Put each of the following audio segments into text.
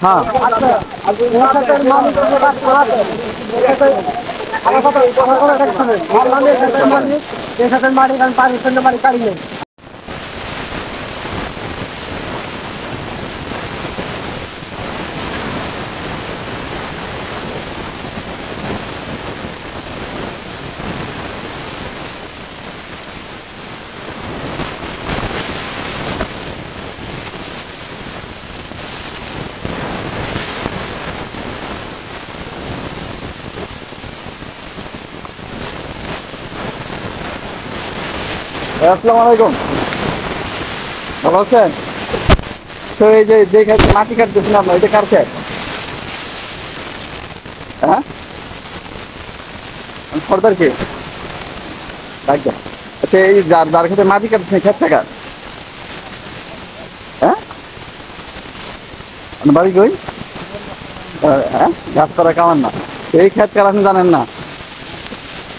হ্যাঁ আসসালামু আলাইকুম, ভালো আছেন? তো এই যে মাটি কাটতেছেন আপনার, এটা কার খেত? হ্যাঁ, সর্দার কে? একদম। আচ্ছা, এই যার ক্ষেত্রে মাটি কাটতেছেন খেত টাকা, হ্যাঁ, আপনার বাড়ি কই? হ্যাঁ, গাছ করা কামান না, এই খেত কার আপনি জানেন না,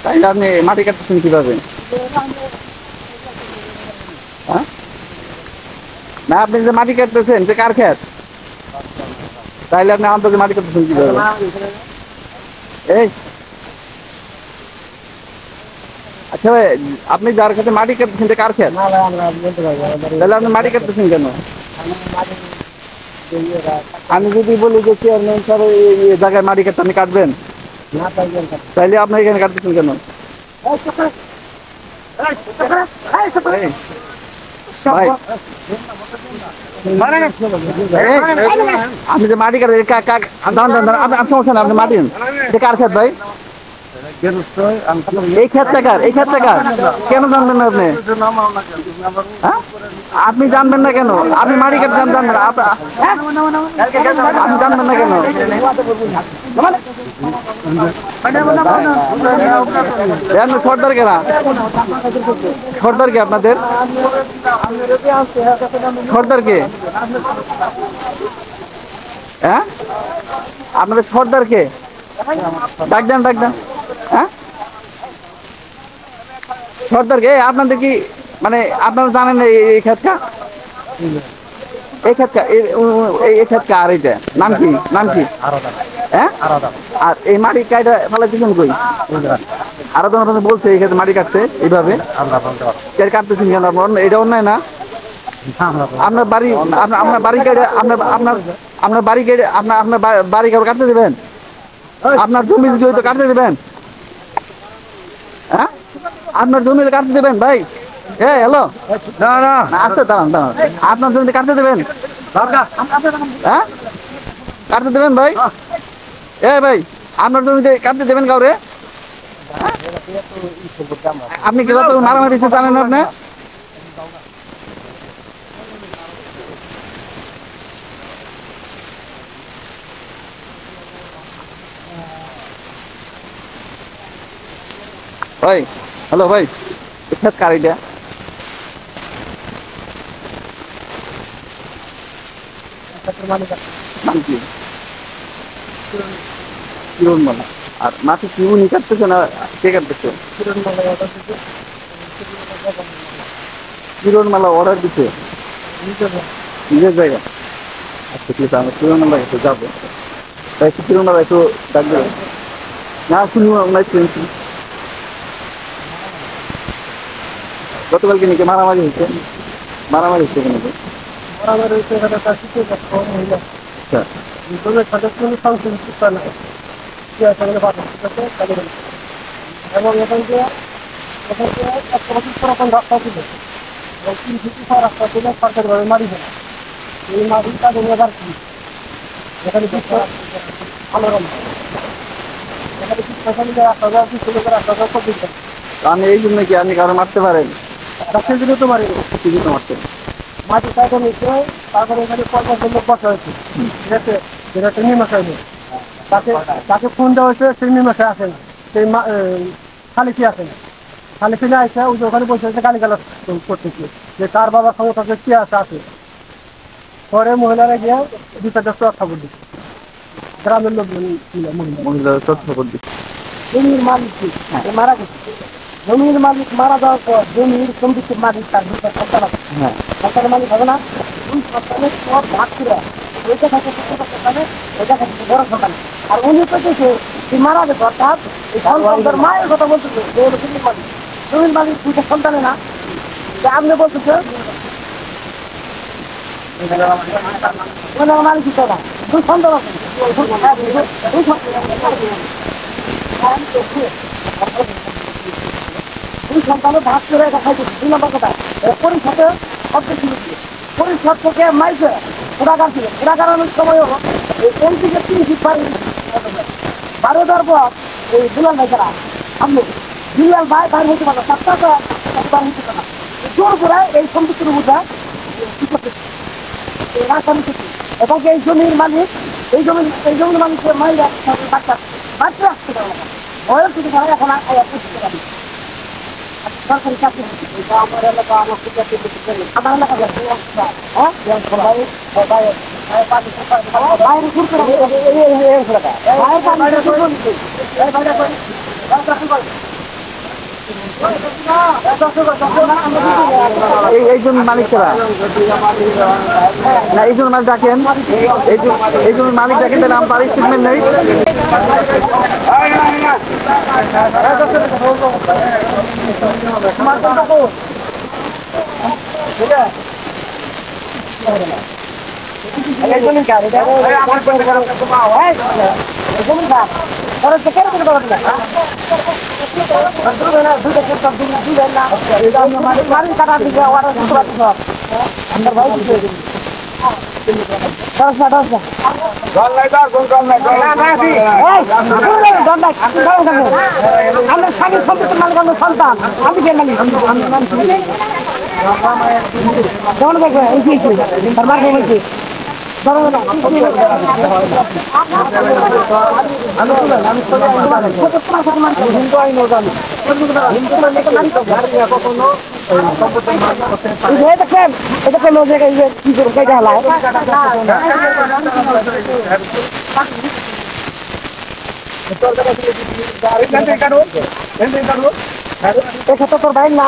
তাইলে আপনি মাটি কাটতেছেন কিভাবে? হ্যাঁ, না, আপনি যে মাটি কাটতেছেন যে কার খেত, তাইলে আপনি আন্তর্জাতিক মাটি কাটতেছেন কিভাবে? এই আচ্ছা ভাই, আপনি যার কাছে মাটি কাটতেছেন যে কার খেত, তাহলে আপনি মাটি কাটতেছেন কেন? আমি যদি বলি যে চেয়ারম্যান স্যার এই জায়গায় মাটি কাটতে, আপনি কাটবেন? তাইলে আপনি এখানে কাটতেছেন কেন? ভাই, আপনি যে মাটি কাটেন, সমস্যা না, আপনি মাটি কার খেত ভাই? এই ক্ষেতটা কার? এই ক্ষেতটা কার? কেন জানবেন না আপনি? হ্যাঁ, আপনি জানবেন না কেন? আপনি মাটি কাটতে জানবেন না, আপনি জানবেন না কেন? সর্দার কেনা, সর্দার কে আপনাদের? সর্দার কে? হ্যাঁ, আপনাদের সর্দার কে? ডাক দেন, ডাক দেন। হ্যাঁ, সর্দার কে? আপনাদের কি মানে আপনারা জানেন এই ক্ষেতটা? এই ক্ষেতটা এই ক্ষেতটা আর এইটা নাম কি? নাম কি? হ্যাঁ, আর এই মাটি কাইটা ফেলে দিচ্ছেন কই? আরো তো বলছে এই ক্ষেত্রে মাটি কাটছে এইভাবে, কাটতেছেন কেন? এটা অন্যায় না? আপনার বাড়ি, আপনার বাড়ি কেটে আপনার বাড়ি কেটে আপনার বাড়ি কেউ কাটতে দেবেন? আপনার জমি তো কাটতে দেবেন? হ্যাঁ, আপনার জমি কাটতে দেবেন ভাই? হ্যালো, আচ্ছা, দাঁড়ান দাঁড়ান, আপনার জমিতে কাটতে দেবেন? হ্যাঁ, কাটতে দেবেন ভাই? ভাই, আপনার জমিতে কাটতে দেবেন কাউরে? আপনি কি মারামারি জানেন আপনি? ভাই, হ্যালো ভাই, ক্ষেত কার এটা? নাম কি? কিরণমালা। আর মাটি কি উনি কাটতেছে না কে কাটতেছে? কিরণমালা অর্ডার দিচ্ছে নিজের জায়গা? আচ্ছা, ঠিক আছে, আমরা কিরণমালা একটু যাবো, তাই একটু কিরণমালা একটু ডাক দেবেন না? শুনি আমরা শুনছি গতকালকে নাকি মারামারি হয়েছে, মারামারি হচ্ছে কেন? মারামারি হয়েছে এবং এখান থেকে একটা বছর পুরাতন রাস্তা ছিল, 3 ফিট রাস্তা ছিল, সরকারিভাবে মারি ফেলা। এই মাটিটা এবার কি এখানে আলোড়ন, এখানে রাস্তা করতে। আমি এই জন্য কি আপনি কারো মারতে পারেন? সেই জন্য তো মারি, সেই জন্য মারতেন। মাটি কাটা নিচ্ছে, তারপরে এখানে 50 লোক বসা হয়েছে, ঠিক আছে, যেটা একটা মীমাংসা হয়নি। তাকে ফোন দেওয়া হয়েছে, সেই মীমাংসা আসে না, সেই খালিফি আসে না। খালিফি না আসে, ওই যে ওখানে বসে আছে গালিগালাজ করতেছে যে তার বাবা ক্ষমতা কি আছে। পরে মহিলারা গিয়ে 2-4 খবর দিচ্ছে, গ্রামের লোক মহিলারা খবর দিচ্ছে। জমির মালিক মারা গেছে, জমির মালিক মারা যাওয়ার পর জমির সম্পত্তির মালিক তার সন্তান আছে, সন্তানের মালিক হবে না? ওই সন্তানের সব ভাগ করে ওইটা থাকে ছোট সন্তানে, ওইটা থাকে বড় সন্তানে। আর উনি পেতেছে মারা গেছে, অর্থাৎ এই সন্তানদের মায়ের কথা বলতেছে, যে হলো জমির মালিক। জমির মালিক দুইটা সন্তানে না, আপনি বলতেছে মালিক দিতে না, দুই সন্তান আছে, দুই সন্তানের ভাগ করে এটা খাইতেছে। 2 নম্বর কথা, পরিষদে অর্ধেক ছিল, পরিষদ থেকে মাইছে পুরাকার ছিল, পুরাকারের সময় হলো এই এমপিকে 3 ফিট বাড়ি 12 দেওয়ার পর এই দুলাল ভাই যারা আপনি দুলাল ভাই বাইর হইতে পারলো, 7টা বার হইতে পারে না, জোর করে এই সম্পত্তির বোঝা কি করতেছে রাজধানী থেকে। এবং এই জমির মালিক, এই জমির মালিকের মাইরা বাচ্চা আসতে পারে না, বয়স যদি ভাই এখন পুষতে পারি সরকারি চাকরি। আমার এলাকা আমার এই জন্য মালিক ছাড়া না, এই জন্য মালিক ডাকেন, এই জন্য মালিক ডাকেন, তাহলে আমার বাড়ির স্টেটমেন্ট নেই। সন্তান আমি কে মালিক কেমন দেখবে এটা কেন জায়গায় কি করে কেটে হলায় তোর ভাই না,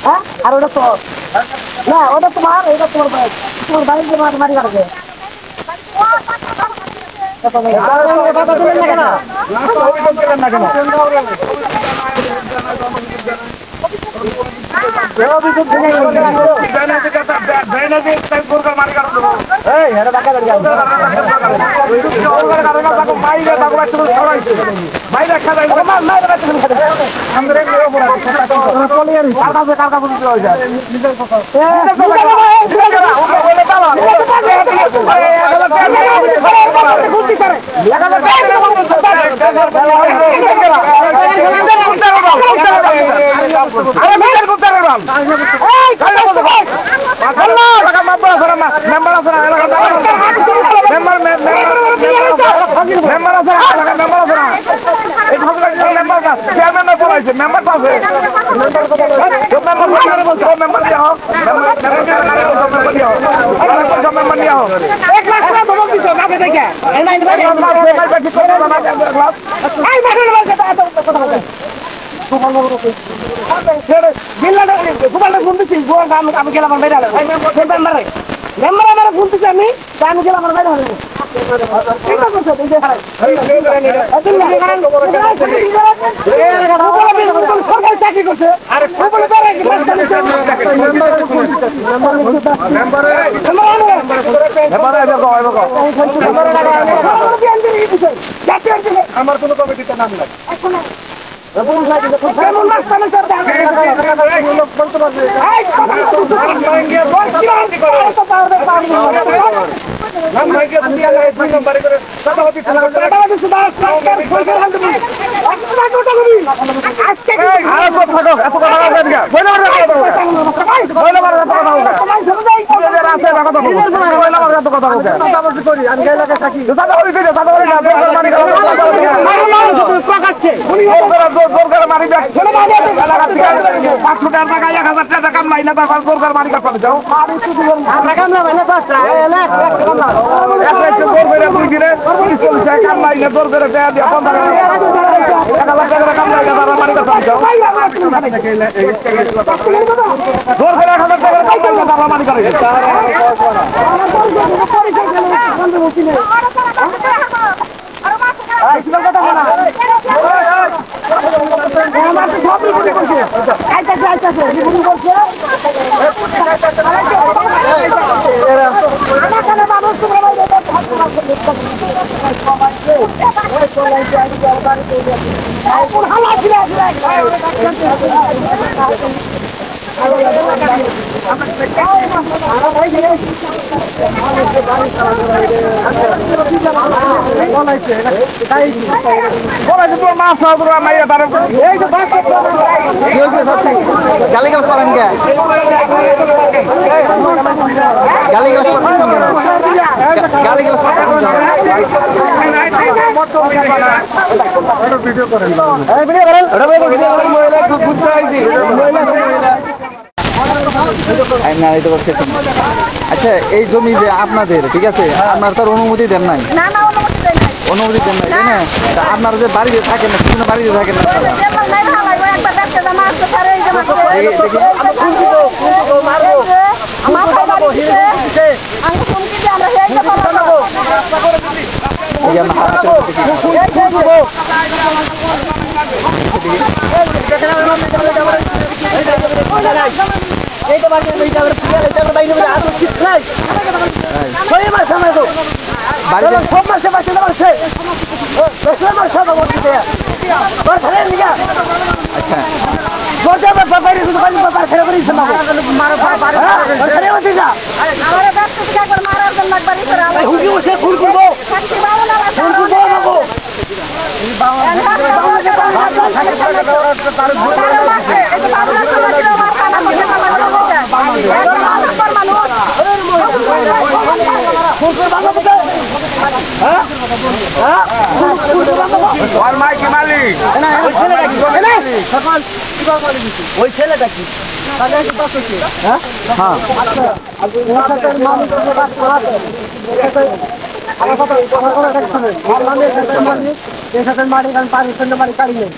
হ্যাঁ? আর ওটা তো না, ওটা তোমার, এটা তোমার ভাই, তোমার ভাই মারি কাটবে আমি গেলাম আমার মেয়েরা মেম্বার আমার বলতেছি আমি গেলাম আমার মেয়েরা সরকারি চাকরি করছে আমার কোনো কমিটিতে নাম নাই। সমস্যা নেই কথা বলা আমার তো সব রিপোর্ট করছে আইতাছে রিপোর্ট করছে মানুষ গালিগালাজ করেন কে? গালিগালাজ ভিডিও করেন আচ্ছা, এই জমি যে আপনাদের, ঠিক আছে, আপনার তার অনুমতি দেন নাই? অনুমতি দেন নাই, তাই না? আপনারা যে বাড়িতে থাকেন না, বিভিন্ন বাড়িতে থাকেন না, ওই ছেলেটা কি মালিক আমি 5 মালিক কাড়ি নেই